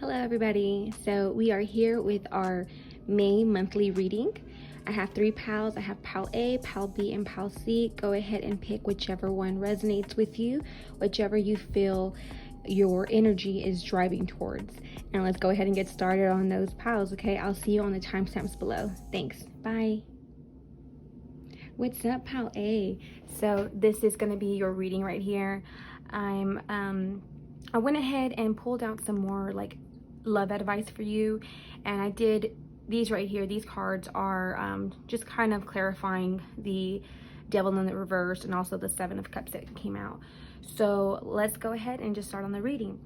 Hello everybody. So we are here with our May monthly reading. I have 3 piles. I have pile A, pile B, and pile C. Go ahead and pick whichever one resonates with you, whichever you feel your energy is driving towards. And let's go ahead and get started on those piles, okay? I'll see you on the timestamps below. Thanks. Bye. What's up, pile A? So this is going to be your reading right here. I went ahead and pulled out some more like love advice for you, and I did these right here. These cards are just kind of clarifying the Devil in the reverse and also the 7 of Cups that came out. So let's go ahead and just start on the reading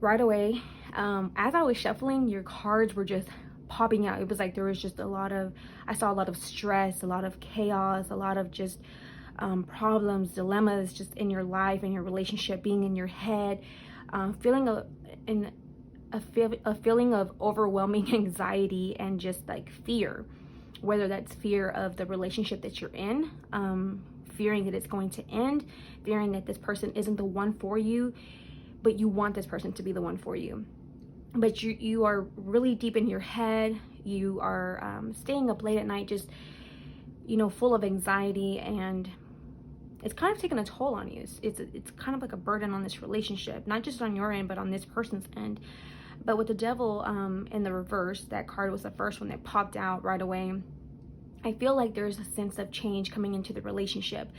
right away. As I was shuffling, your cards were just popping out. It was like there was just I saw a lot of stress, a lot of chaos, a lot of just problems, dilemmas just in your life and your relationship, being in your head, feeling a feeling of overwhelming anxiety and just like fear, whether that's fear of the relationship that you're in, fearing that it's going to end, fearing that this person isn't the one for you, but you want this person to be the one for you. But you are really deep in your head. You are staying up late at night, just, full of anxiety, and it's kind of taking a toll on you. It's kind of like a burden on this relationship, not just on your end, but on this person's end. But with the Devil in the reverse, that card was the first one that popped out right away. I feel like there's a sense of change coming into the relationship.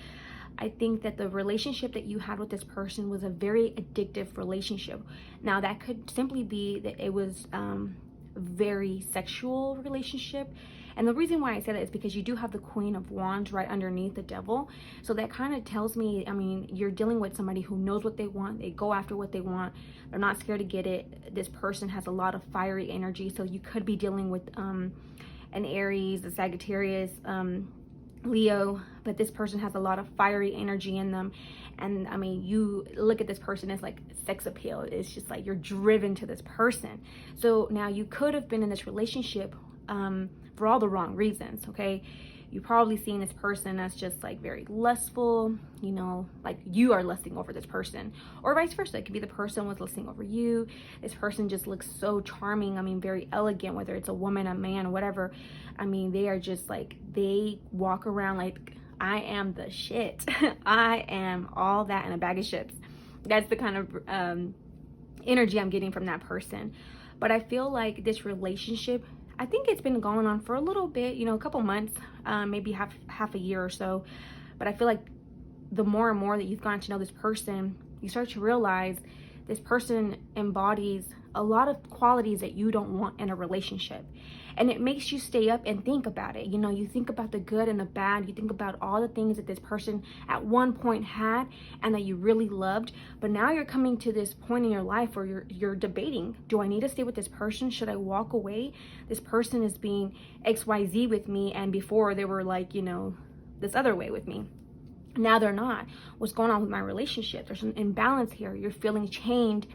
I think that the relationship that you had with this person was a very addictive relationship. Now, that could simply be that it was a very sexual relationship. And the reason why I say that is because you do have the Queen of Wands right underneath the Devil. So that kind of tells me, you're dealing with somebody who knows what they want. They go after what they want. They're not scared to get it. This person has a lot of fiery energy. So you could be dealing with an Aries, a Sagittarius, Leo, but this person has a lot of fiery energy in them. And you look at this person as like sex appeal. It's just like you're driven to this person. So now you could have been in this relationship for all the wrong reasons, okay? You probably seen this person as just like very lustful, like you are lusting over this person, or vice versa. It could be the person was lusting over you. This person just looks so charming, very elegant, whether it's a woman, a man, whatever. They are just like, they walk around like, I am the shit. I am all that in a bag of chips. That's the kind of energy I'm getting from that person. But I feel like this relationship, I think it's been going on for a little bit, a couple months, maybe half a year or so. But I feel like the more and more that you've gotten to know this person, you start to realize this person embodies a lot of qualities that you don't want in a relationship. And it makes you stay up and think about it. You think about the good and the bad. You think about all the things that this person at one point had and that you really loved. But now you're coming to this point in your life where you're debating, do I need to stay with this person? Should I walk away? This person is being XYZ with me, and before they were like, this other way with me. Now they're not. What's going on with my relationship? There's an imbalance here. You're feeling chained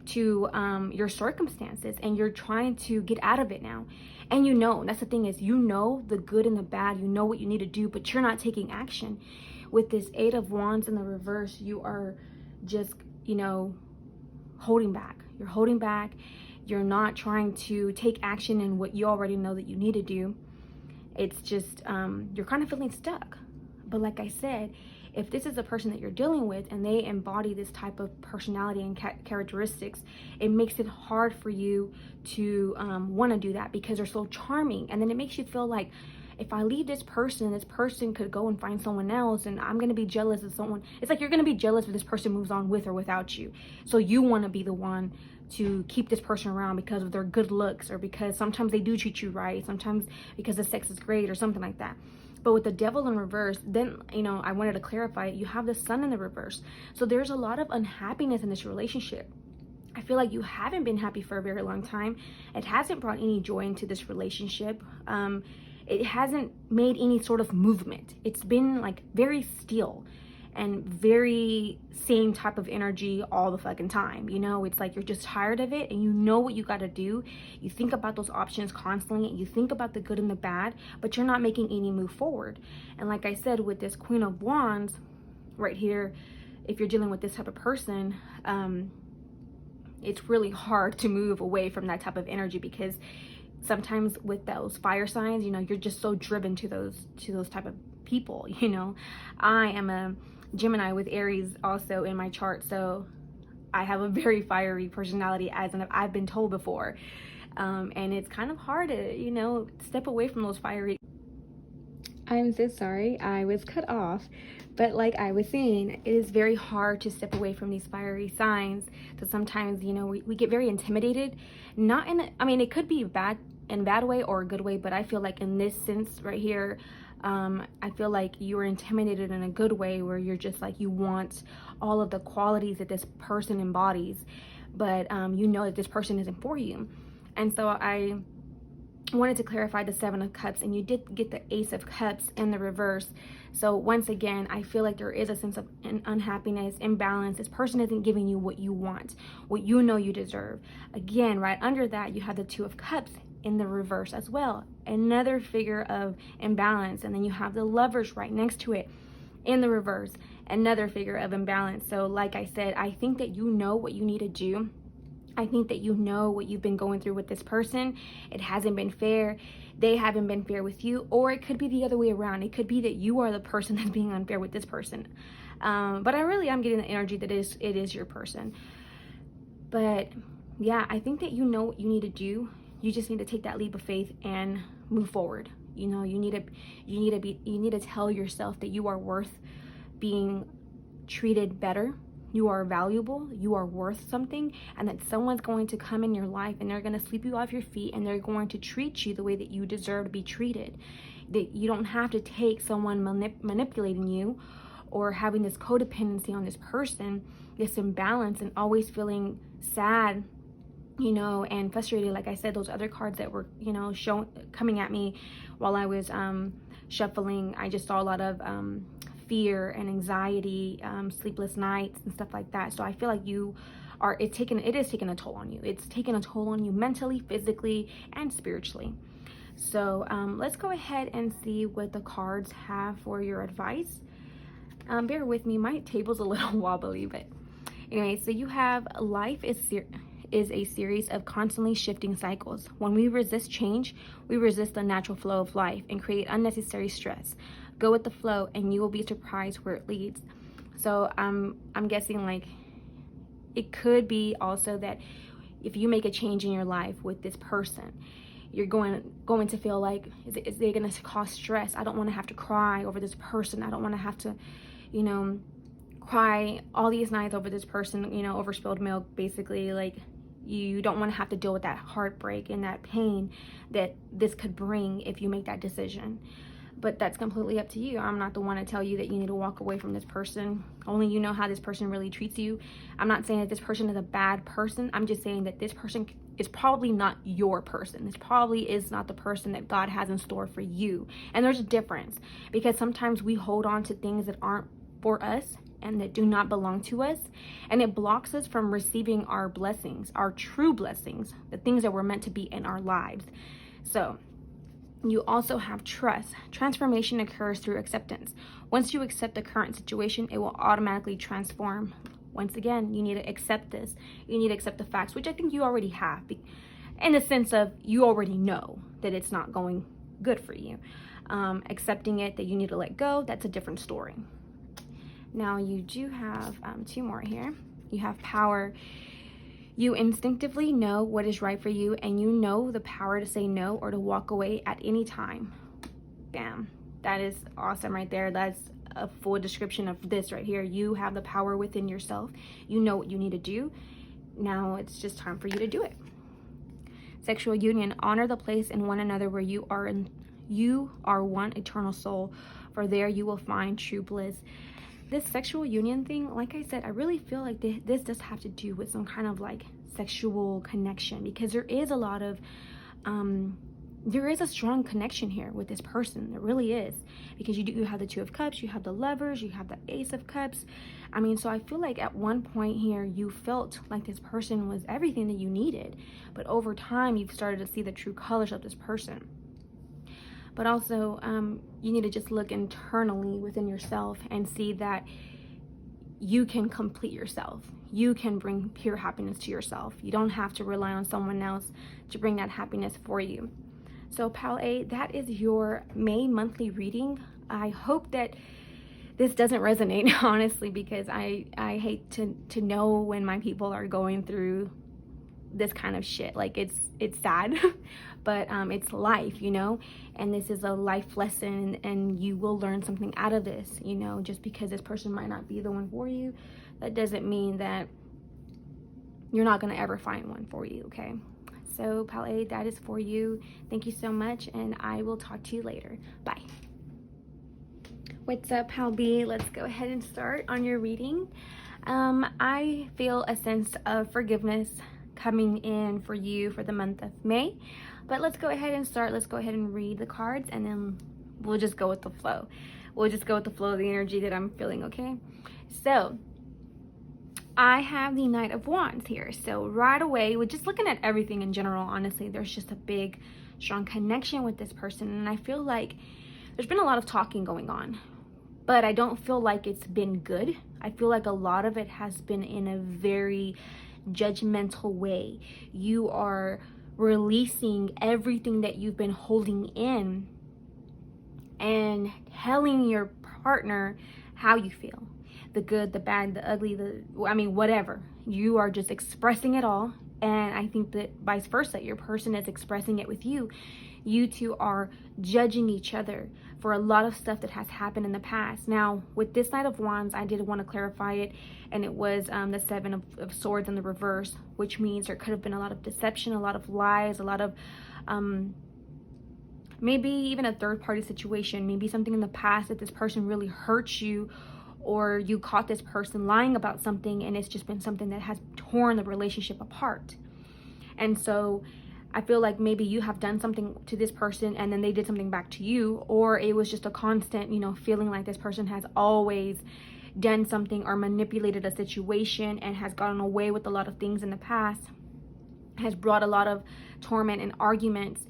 to your circumstances, and you're trying to get out of it now. And that's the thing, is the good and the bad, what you need to do, but you're not taking action. With this 8 of Wands in the reverse, you are just holding back. You're holding back. You're not trying to take action in what you already know that you need to do. It's just you're kind of feeling stuck. But like I said, if this is a person that you're dealing with and they embody this type of personality and characteristics, it makes it hard for you to want to do that, because they're so charming. And then it makes you feel like, if I leave this person could go and find someone else, and I'm going to be jealous of someone. It's like you're going to be jealous if this person moves on with or without you. So you want to be the one to keep this person around because of their good looks, or because sometimes they do treat you right, sometimes because the sex is great or something like that. But with the Devil in reverse, then, I wanted to clarify, you have the Sun in the reverse. So there's a lot of unhappiness in this relationship. I feel like you haven't been happy for a very long time. It hasn't brought any joy into this relationship. It hasn't made any sort of movement. It's been like very still and very same type of energy all the fucking time. It's like you're just tired of it, and you know what you got to do. You think about those options constantly, and you think about the good and the bad, but you're not making any move forward. And like I said, with this Queen of Wands right here, if you're dealing with this type of person, it's really hard to move away from that type of energy, because sometimes with those fire signs, you know, you're just so driven to those type of people. You know, I am a Gemini with Aries also in my chart, so I have a very fiery personality, as I've been told before, and it's kind of hard to, you know, step away from those fiery. I'm so sorry, I was cut off. But like I was saying, it is very hard to step away from these fiery signs. So sometimes, you know, we get very intimidated. Not in, I mean, it could be bad in a bad way or a good way, but I feel like in this sense right here, I feel like you are intimidated in a good way, where you're just like, you want all of the qualities that this person embodies, but you know that this person isn't for you. And so I wanted to clarify the Seven of Cups, and you did get the Ace of Cups in the reverse. So once again, I feel like there is a sense of unhappiness, imbalance. This person isn't giving you what you want, what you know you deserve. Again, right under that, you have the Two of Cups in the reverse as well, another figure of imbalance. And then you have the Lovers right next to it in the reverse, another figure of imbalance. So like I said, I think that you know what you need to do. I think that you know what you've been going through with this person. It hasn't been fair. They haven't been fair with you. Or it could be the other way around. It could be that you are the person that's being unfair with this person. But I'm getting the energy that it is your person. But yeah, I think that you know what you need to do. You just need to take that leap of faith and move forward. You know, you need to tell yourself that you are worth being treated better. You are valuable, you are worth something, and that someone's going to come in your life and they're going to sweep you off your feet, and they're going to treat you the way that you deserve to be treated. That you don't have to take someone manipulating you, or having this codependency on this person, this imbalance, and always feeling sad, you know, and frustrated. Like I said, those other cards that were, you know, coming at me while I was shuffling, I just saw a lot of fear and anxiety, sleepless nights and stuff like that. So I feel like it is taking a toll on you. It's taking a toll on you mentally, physically, and spiritually. So let's go ahead and see what the cards have for your advice. Bear with me, my table's a little wobbly, but anyway, so you have life is a series of constantly shifting cycles. When we resist change, we resist the natural flow of life and create unnecessary stress. Go with the flow and you will be surprised where it leads. So I'm guessing, like, it could be also that if you make a change in your life with this person, you're going to feel like, is it going to cause stress? I don't want to have to cry over this person. I don't want to have to, you know, cry all these nights over this person, you know, over spilled milk, basically. Like, you don't want to have to deal with that heartbreak and that pain that this could bring if you make that decision. But that's completely up to you. I'm not the one to tell you that you need to walk away from this person. Only you know how this person really treats you. I'm not saying that this person is a bad person. I'm just saying that this person is probably not your person. This probably is not the person that God has in store for you. And there's a difference, because sometimes we hold on to things that aren't for us and that do not belong to us, and it blocks us from receiving our blessings, our true blessings, the things that were meant to be in our lives. So you also have trust. Transformation occurs through acceptance. Once you accept the current situation, it will automatically transform. Once again, you need to accept this. You need to accept the facts, which I think you already have, in the sense of you already know that it's not going good for you. Accepting it, that you need to let go, that's a different story. Now you do have two more here. You have power. You instinctively know what is right for you, and you know the power to say no or to walk away at any time. Bam. That is awesome right there. That's a full description of this right here. You have the power within yourself. You know what you need to do. Now it's just time for you to do it. Sexual union. Honor the place in one another where you are one eternal soul, for there you will find true bliss. This sexual union thing, like I said, I really feel like this does have to do with some kind of like sexual connection, because there is a lot of there is a strong connection here with this person. There really is, because you have the Two of Cups, you have the Lovers, you have the Ace of Cups. I mean, so I feel like at one point here you felt like this person was everything that you needed, but over time you've started to see the true colors of this person. But also, you need to just look internally within yourself and see that you can complete yourself. You can bring pure happiness to yourself. You don't have to rely on someone else to bring that happiness for you. So Pal A, that is your May monthly reading. I hope that this doesn't resonate, honestly, because I hate to know when my people are going through this kind of shit. Like, it's sad, but it's life, you know, and this is a life lesson, and you will learn something out of this, you know. Just because this person might not be the one for you, that doesn't mean that you're not going to ever find one for you. Okay, so Pal A, that is for you. Thank you so much, and I will talk to you later. Bye. What's up, Pal B? Let's go ahead and start on your reading. I feel a sense of forgiveness coming in for you for the month of May, but let's go ahead and start. Let's go ahead and read the cards, and then we'll just go with the flow. We'll just go with the flow of the energy that I'm feeling. Okay, so I have the Knight of Wands here. So right away, we're just looking at everything in general. Honestly, there's just a big, strong connection with this person, and I feel like there's been a lot of talking going on, but I don't feel like it's been good. I feel like a lot of it has been in a very judgmental way. You are releasing everything that you've been holding in and telling your partner how you feel. The good, the bad, the ugly, whatever. You are just expressing it all. And I think that vice versa, your person is expressing it with you. You two are judging each other for a lot of stuff that has happened in the past. Now, with this Knight of Wands, I did want to clarify it, and it was the Seven of Swords in the reverse, which means there could have been a lot of deception, a lot of lies, a lot of maybe even a third-party situation, maybe something in the past that this person really hurt you, or you caught this person lying about something, and it's just been something that has torn the relationship apart. And so I feel like maybe you have done something to this person, and then they did something back to you, or it was just a constant, you know, feeling like this person has always done something or manipulated a situation and has gotten away with a lot of things in the past, has brought a lot of torment and arguments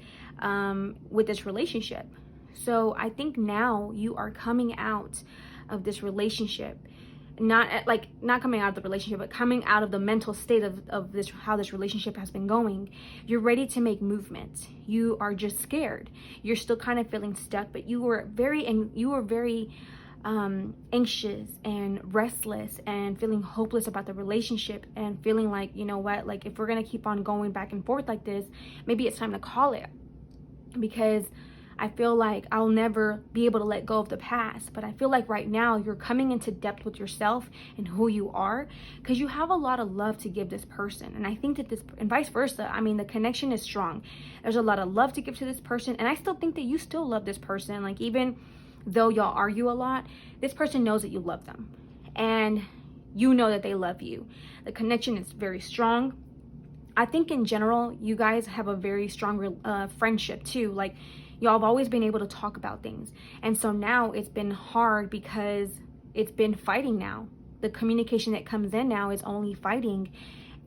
with this relationship. So I think now you are coming out of this relationship, not coming out of the relationship, but coming out of the mental state of this, how this relationship has been going. You're ready to make movement. You are just scared. You're still kind of feeling stuck, but you were very anxious and restless and feeling hopeless about the relationship, and feeling like, you know what, like, if we're gonna keep on going back and forth like this, maybe it's time to call it, because I feel like I'll never be able to let go of the past. But I feel like right now you're coming into depth with yourself and who you are, because you have a lot of love to give this person. And I think that this, and vice versa, I mean, the connection is strong. There's a lot of love to give to this person. And I still think that you still love this person. Like, even though y'all argue a lot, this person knows that you love them. And you know that they love you. The connection is very strong. I think in general, you guys have a very strong friendship too. Like, y'all have always been able to talk about things. And so now it's been hard because it's been fighting now. The communication that comes in now is only fighting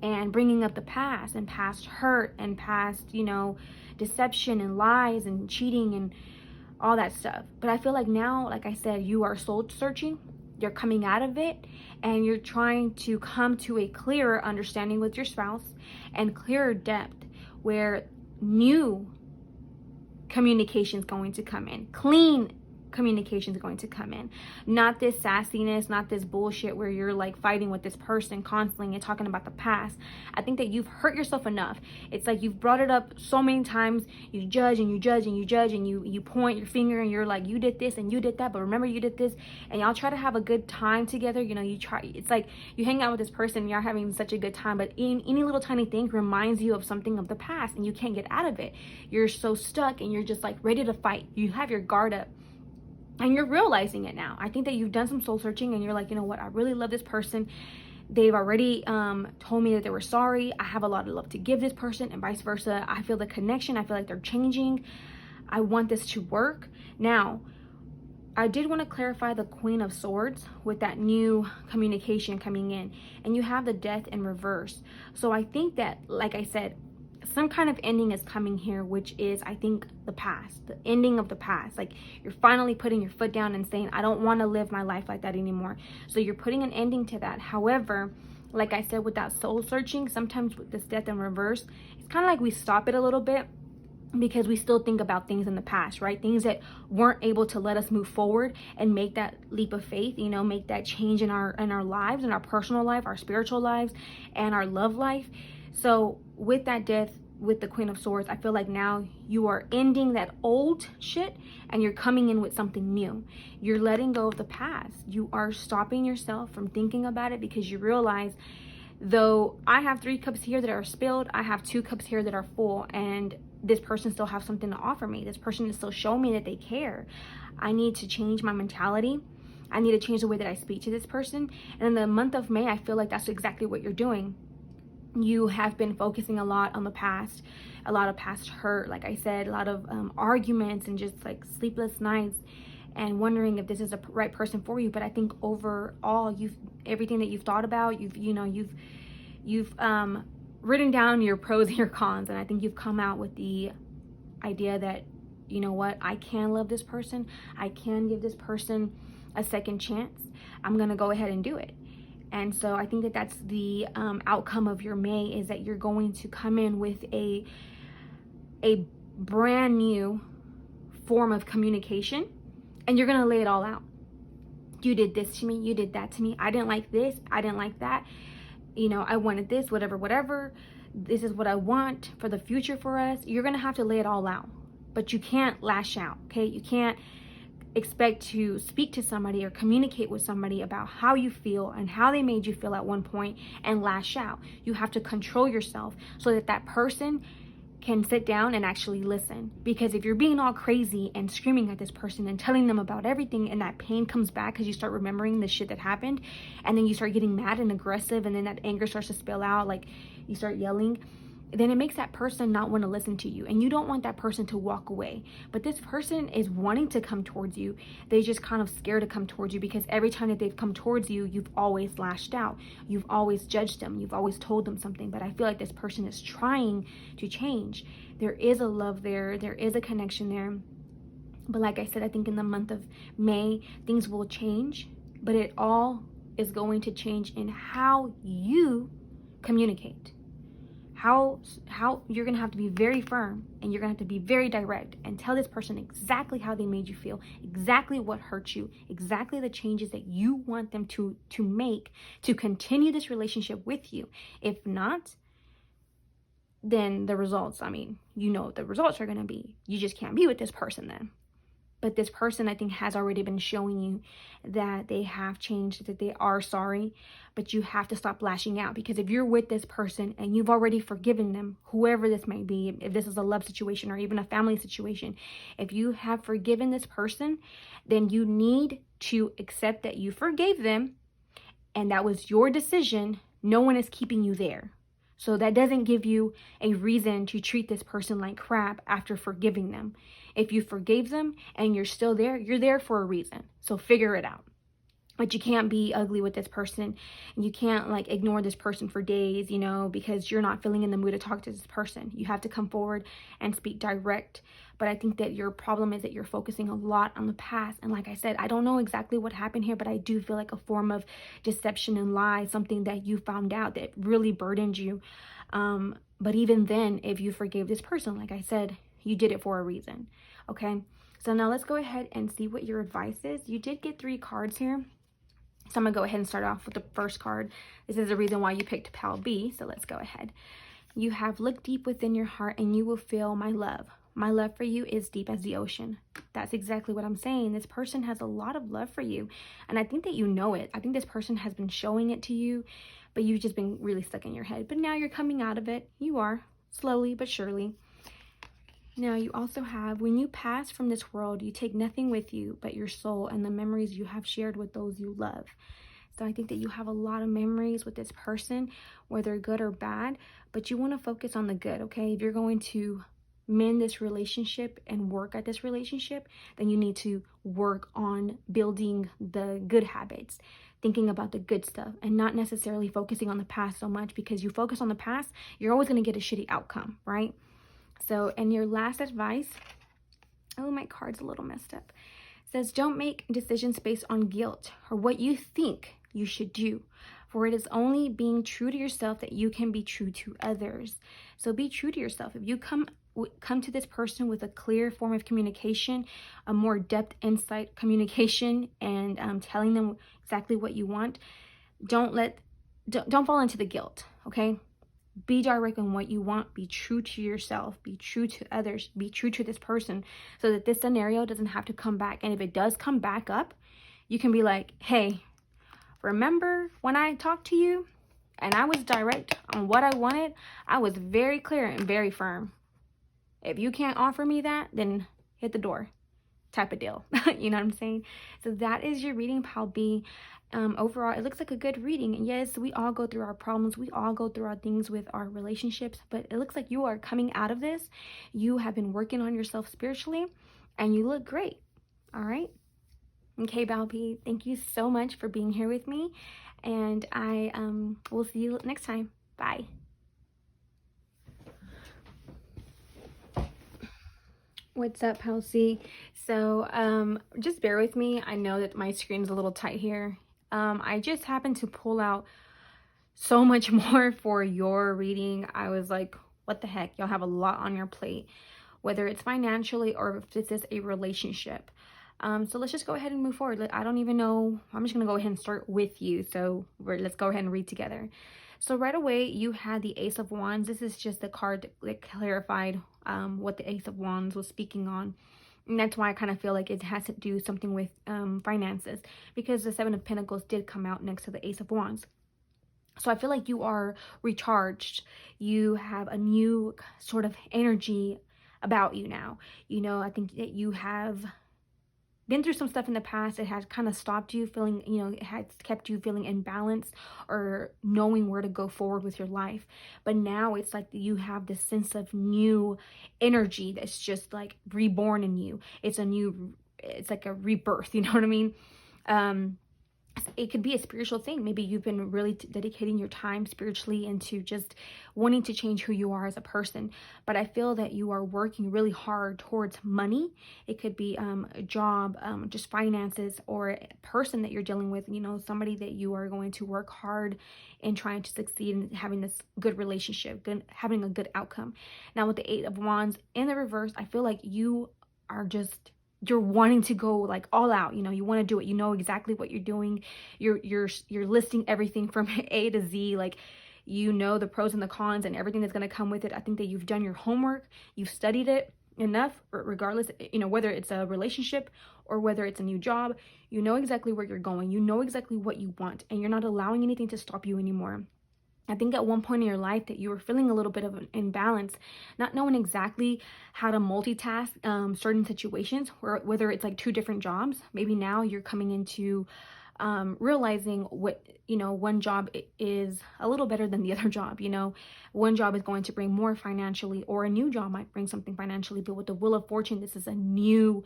and bringing up the past and past hurt and past, you know, deception and lies and cheating and all that stuff. But I feel like now, like I said, you are soul searching. You're coming out of it, and you're trying to come to a clearer understanding with your spouse and clearer depth, where new communication is going to come in, clean communication is going to come in, not this sassiness, not this bullshit where you're like fighting with this person constantly and talking about the past. I think that you've hurt yourself enough. It's like you've brought it up so many times. You judge and you judge and you judge, and you point your finger and you're like, you did this and you did that, but remember you did this. And y'all try to have a good time together. You know, you try, it's like you hang out with this person and you're having such a good time, but any little tiny thing reminds you of something of the past, and you can't get out of it. You're so stuck, and you're just like ready to fight. You have your guard up. And you're realizing it now. I think that you've done some soul searching, and you're like, you know what, I really love this person. They've already told me that they were sorry. I have a lot of love to give this person, and vice versa. I feel the connection. I feel like they're changing. I want this to work. Now, I did want to clarify the Queen of Swords with that new communication coming in. And you have the Death in reverse. So I think that, like I said, some kind of ending is coming here, which is, I think, the past, the ending of the past. Like, you're finally putting your foot down and saying, I don't want to live my life like that anymore. So you're putting an ending to that. However, like I said, with that soul searching, sometimes with this death in reverse, it's kind of like we stop it a little bit, because we still think about things in the past, right? Things that weren't able to let us move forward and make that leap of faith, you know, make that change in our lives, in our personal life, our spiritual lives, and our love life. So with that death, with the Queen of Swords, I feel like now you are ending that old shit and you're coming in with something new. You're letting go of the past. You are stopping yourself from thinking about it, because you realize, though I have 3 cups here that are spilled, I have 2 cups here that are full, and this person still has something to offer me. This person is still showing me that they care. I need to change my mentality. I need to change the way that I speak to this person. And in the month of May, I feel like that's exactly what you're doing. You have been focusing a lot on the past, a lot of past hurt, like I said, a lot of arguments and just like sleepless nights, and wondering if this is the right person for you. But I think overall, everything that you've thought about, you've written down your pros and your cons, and I think you've come out with the idea that, you know what, I can love this person, I can give this person a second chance, I'm gonna go ahead and do it. And so I think that that's the outcome of your May, is that you're going to come in with a brand new form of communication, and you're gonna lay it all out. You did this to me, you did that to me, I didn't like this, I didn't like that, you know, I wanted this, whatever, this is what I want for the future for us. You're gonna have to lay it all out, but you can't lash out, okay? You can't expect to speak to somebody or communicate with somebody about how you feel and how they made you feel at one point and lash out. You have to control yourself so that that person can sit down and actually listen. Because if you're being all crazy and screaming at this person and telling them about everything, and that pain comes back because you start remembering the shit that happened, and then you start getting mad and aggressive, and then that anger starts to spill out, like you start yelling, then it makes that person not want to listen to you, and you don't want that person to walk away. But this person is wanting to come towards you. They just kind of scared to come towards you, because every time that they've come towards you, you've always lashed out, you've always judged them, you've always told them something. But I feel like this person is trying to change. There is a love there, there is a connection there. But like I said, I think in the month of May, things will change, but it all is going to change in how you communicate. How you're gonna have to be very firm, and you're gonna have to be very direct and tell this person exactly how they made you feel, exactly what hurt you, exactly the changes that you want them to make to continue this relationship with you. If not, then the results, I mean, you know what the results are gonna be. You just can't be with this person then. But this person, I think, has already been showing you that they have changed, that they are sorry. But you have to stop lashing out, because if you're with this person and you've already forgiven them, whoever this may be, if this is a love situation or even a family situation, if you have forgiven this person, then you need to accept that you forgave them and that was your decision. No one is keeping you there. So that doesn't give you a reason to treat this person like crap after forgiving them. If you forgave them and you're still there, you're there for a reason. So figure it out. But you can't be ugly with this person. You can't like ignore this person for days, you know, because you're not feeling in the mood to talk to this person. You have to come forward and speak direct. But I think that your problem is that you're focusing a lot on the past. And like I said, I don't know exactly what happened here, but I do feel like a form of deception and lie, something that you found out that really burdened you. But even then, if you forgave this person, like I said, you did it for a reason. Okay, so now let's go ahead and see what your advice is. You did get 3 cards here. So I'm going to go ahead and start off with the first card. This is the reason why you picked Pal B. So let's go ahead. You have looked deep within your heart and you will feel my love. My love for you is deep as the ocean. That's exactly what I'm saying. This person has a lot of love for you. And I think that you know it. I think this person has been showing it to you, but you've just been really stuck in your head. But now you're coming out of it. You are, slowly but surely. Now you also have, when you pass from this world, you take nothing with you but your soul and the memories you have shared with those you love. So I think that you have a lot of memories with this person, whether good or bad, but you want to focus on the good, okay? If you're going to mend this relationship and work at this relationship, then you need to work on building the good habits, thinking about the good stuff and not necessarily focusing on the past so much, because you focus on the past, you're always going to get a shitty outcome, right? So, and your last advice, oh, my card's a little messed up. It says, don't make decisions based on guilt or what you think you should do, for it is only being true to yourself that you can be true to others. So be true to yourself. If you come to this person with a clear form of communication, a more depth insight communication, and telling them exactly what you want, don't fall into the guilt. Okay, be direct on what you want. Be true to yourself. Be true to others. Be true to this person, so that this scenario doesn't have to come back. And if it does come back up, you can be like, hey, remember when I talked to you and I was direct on what I wanted? I was very clear and very firm. If you can't offer me that, then hit the door type of deal. You know what I'm saying? So that is your reading, Pal B. Overall, it looks like a good reading. And yes, we all go through our problems. We all go through our things with our relationships. But it looks like you are coming out of this. You have been working on yourself spiritually. And you look great. All right? Okay, Balby, thank you so much for being here with me, and I will see you next time. Bye. What's up, Pal C? So just bear with me. I know that my screen's a little tight here. I just happened to pull out so much more for your reading. I was like, what the heck? Y'all have a lot on your plate, whether it's financially or if this is a relationship. So let's just go ahead and move forward. I don't even know. I'm just going to go ahead and start with you. So let's go ahead and read together. So right away, you had the Ace of Wands. This is just the card that clarified what the Ace of Wands was speaking on. And that's why I kind of feel like it has to do something with finances, because the Seven of Pentacles did come out next to the Ace of Wands. So I feel like you are recharged. You have a new sort of energy about you now. You know, I think that you have been through some stuff in the past. It has kind of stopped you feeling, you know, it has kept you feeling imbalanced or knowing where to go forward with your life. But now it's like you have this sense of new energy that's just like reborn in you. It's like a rebirth, you know what I mean? It could be a spiritual thing. Maybe you've been really dedicating your time spiritually into just wanting to change who you are as a person. But I feel that you are working really hard towards money. It could be a job, just finances, or a person that you're dealing with, you know, somebody that you are going to work hard in trying to succeed in having this good relationship, having a good outcome. Now with the Eight of Wands in the reverse, I feel like you are just, you're wanting to go like all out. You know, you want to do it. You know exactly what you're doing. You're listing everything from A to Z. Like, you know, the pros and the cons and everything that's going to come with it. I think that you've done your homework. You've studied it enough, regardless, you know, whether it's a relationship or whether it's a new job. You know exactly where you're going. You know exactly what you want, and you're not allowing anything to stop you anymore. I think at one point in your life that you were feeling a little bit of an imbalance, not knowing exactly how to multitask certain situations, whether it's like two different jobs. Maybe now you're coming into realizing what, you know, one job is a little better than the other job. You know, one job is going to bring more financially, or a new job might bring something financially. But with the Wheel of Fortune, this is a new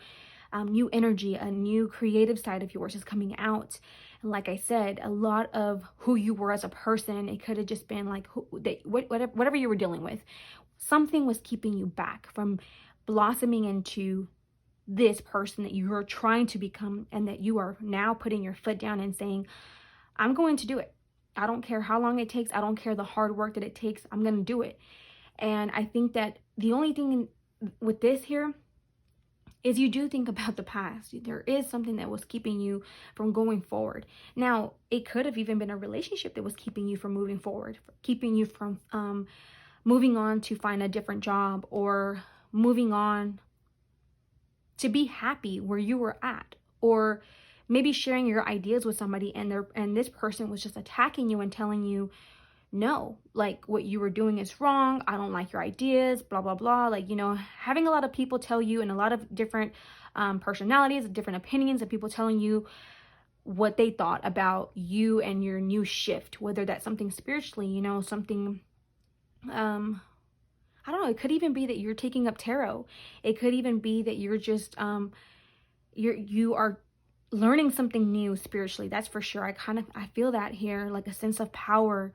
energy, a new creative side of yours is coming out. And like I said, a lot of who you were as a person, it could have just been like whatever you were dealing with, something was keeping you back from blossoming into this person that you are trying to become, and that you are now putting your foot down and saying, I'm going to do it. I don't care how long it takes. I don't care the hard work that it takes. I'm going to do it. And I think that the only thing with this here is you do think about the past. There is something that was keeping you from going forward. Now, it could have even been a relationship that was keeping you from moving forward, keeping you from moving on to find a different job, or moving on to be happy where you were at, or maybe sharing your ideas with somebody, and this person was just attacking you and telling you, no, like what you were doing is wrong. I don't like your ideas, blah, blah, blah. Like, you know, having a lot of people tell you, and a lot of different personalities, different opinions, and people telling you what they thought about you and your new shift, whether that's something spiritually, you know, something, I don't know, it could even be that you're taking up tarot. It could even be that you're just, you are learning something new spiritually. That's for sure. I feel that here, like a sense of power,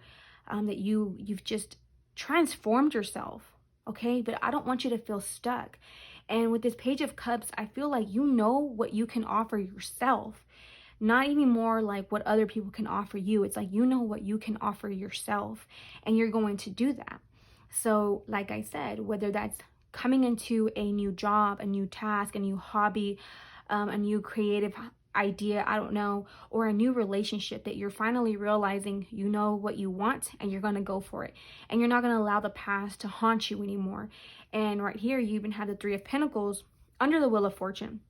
that you've just transformed yourself. Okay, but I don't want you to feel stuck. And with this Page of Cups, I feel like you know what you can offer yourself, not anymore like what other people can offer you. It's like you know what you can offer yourself, and you're going to do that. So like I said, whether that's coming into a new job, a new task, a new hobby, a new creative idea, I don't know, or a new relationship, that you're finally realizing you know what you want and you're going to go for it, and you're not going to allow the past to haunt you anymore. And right here you even have the Three of Pentacles under the Wheel of Fortune.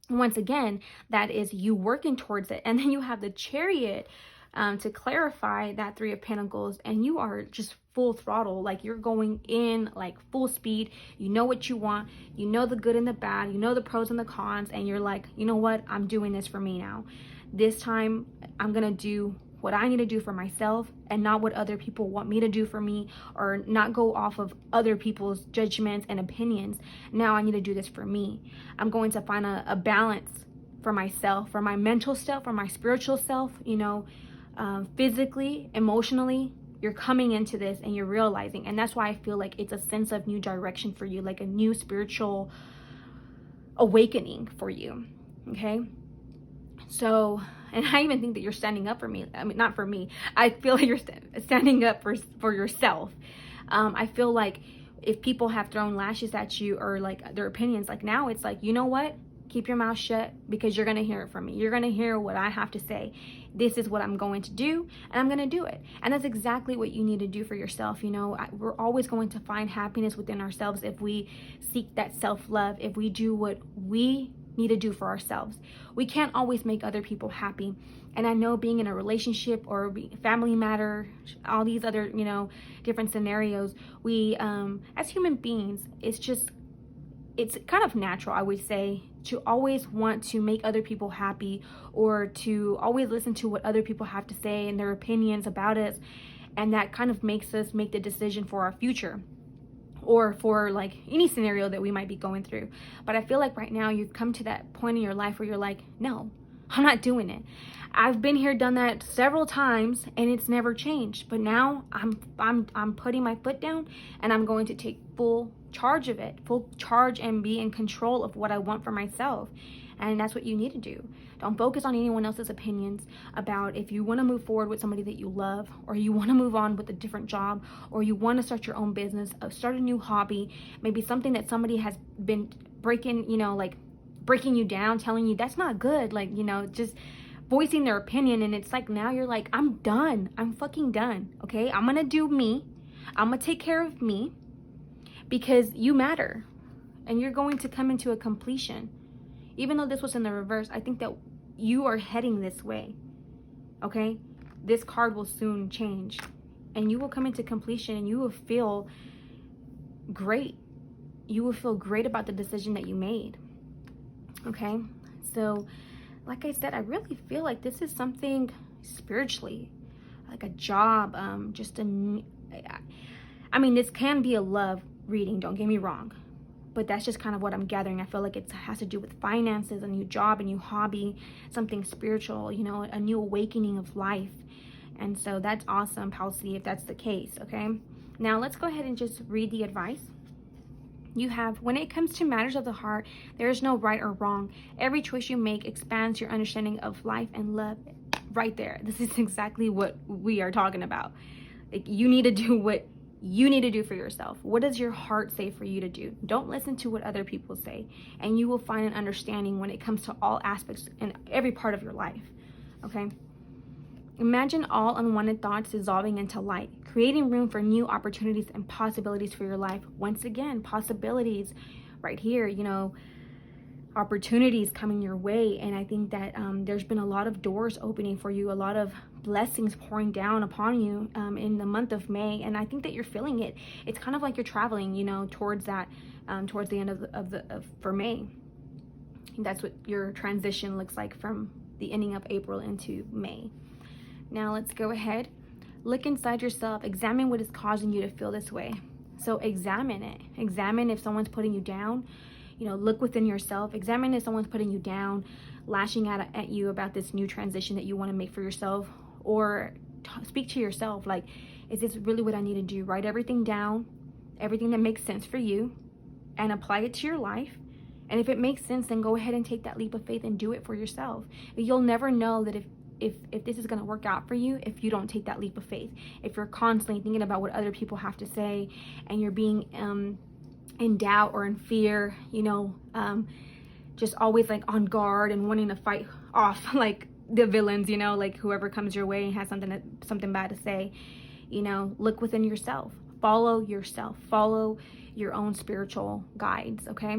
Once again, that is you working towards it. And then you have the Chariot to clarify that Three of Pentacles, and you are just full throttle, like you're going in like full speed. You know what you want, you know the good and the bad, you know the pros and the cons, and you're like, you know what, I'm doing this for me now. This time I'm gonna do what I need to do for myself, and not what other people want me to do for me, or not go off of other people's judgments and opinions. Now I need to do this for me. I'm going to find a balance for myself, for my mental self, for my spiritual self, you know, physically, emotionally. You're coming into this and you're realizing, and that's why I feel like it's a sense of new direction for you, like a new spiritual awakening for you. Okay, so, and I even think that you're standing up for me. I mean, not for me, I feel like you're standing up for yourself. I feel like if people have thrown lashes at you, or like their opinions, like now it's like, you know what, keep your mouth shut, because you're going to hear it from me. You're going to hear what I have to say. This is what I'm going to do, and I'm going to do it. And that's exactly what you need to do for yourself. You know, we're always going to find happiness within ourselves if we seek that self-love, if we do what we need to do for ourselves. We can't always make other people happy. And I know being in a relationship or family matter, all these other, you know, different scenarios, we, as human beings, it's kind of natural, I would say, to always want to make other people happy, or to always listen to what other people have to say and their opinions about us. And that kind of makes us make the decision for our future, or for like any scenario that we might be going through. But I feel like right now you've come to that point in your life where you're like, no, I'm not doing it. I've been here, done that several times, and it's never changed. But now I'm putting my foot down, and I'm going to take full charge of it, full charge, and be in control of what I want for myself. And that's what you need to do. Don't focus on anyone else's opinions about if you want to move forward with somebody that you love, or you want to move on with a different job, or you want to start your own business, start a new hobby, maybe something that somebody has been breaking, you know, like breaking you down, telling you that's not good, like, you know, just voicing their opinion. And it's like, now you're like, I'm done. I'm fucking done. Okay, I'm gonna do me. I'm gonna take care of me, because you matter, and you're going to come into a completion. Even though this was in the reverse, I think that you are heading this way. Okay, this card will soon change, and you will come into completion, and you will feel great. You will feel great about the decision that you made. Okay, so like I said, I really feel like this is something spiritually, like a job, I mean, this can be a love reading, don't get me wrong, but that's just kind of what I'm gathering. I feel like it has to do with finances, a new job, a new hobby, something spiritual, you know, a new awakening of life. And so that's awesome, Palsy, if that's the case. Okay, now let's go ahead and just read the advice. You have, when it comes to matters of the heart, there is no right or wrong. Every choice you make expands your understanding of life and love. Right there, this is exactly what we are talking about. Like, you need to do what you need to do for yourself. What does your heart say for you to do? Don't listen to what other people say, and you will find an understanding when it comes to all aspects and every part of your life. Okay, imagine all unwanted thoughts dissolving into light, creating room for new opportunities and possibilities for your life. Once again, possibilities right here, you know, opportunities coming your way. And I think that there's been a lot of doors opening for you, a lot of blessings pouring down upon you in the month of May. And I think that you're feeling it. It's kind of like you're traveling, you know, towards that, towards the end of for May. That's what your transition looks like, from the ending of April into May. Now let's go ahead, look inside yourself, examine what is causing you to feel this way. So examine it. Examine if someone's putting you down. You know, look within yourself. Examine if someone's putting you down. lashing out at you about this new transition that you want to make for yourself, or speak to yourself like, is this really what I need to do? Write everything down, everything that makes sense for you, and apply it to your life. And if it makes sense, then go ahead and take that leap of faith and do it for yourself. But you'll never know that if this is going to work out for you if you don't take that leap of faith. If you're constantly thinking about what other people have to say, and you're being in doubt or in fear, you know, just always like on guard and wanting to fight off like the villains, you know, like whoever comes your way and has something bad to say, you know, look within yourself. Follow yourself. Follow your own spiritual guides, okay?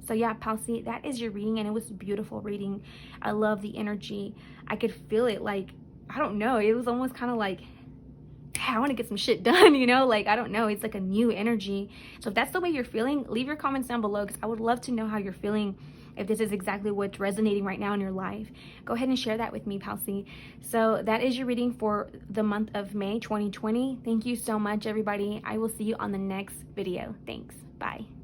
So yeah, Palsy, that is your reading, and it was a beautiful reading. I love the energy. I could feel it, like, I don't know, it was almost kind of like, I want to get some shit done, you know, like, I don't know, it's like a new energy. So if that's the way you're feeling, leave your comments down below, because I would love to know how you're feeling. If this is exactly what's resonating right now in your life, go ahead and share that with me, Palsy. So that is your reading for the month of May 2020. Thank you so much, everybody. I will see you on the next video. Thanks. Bye.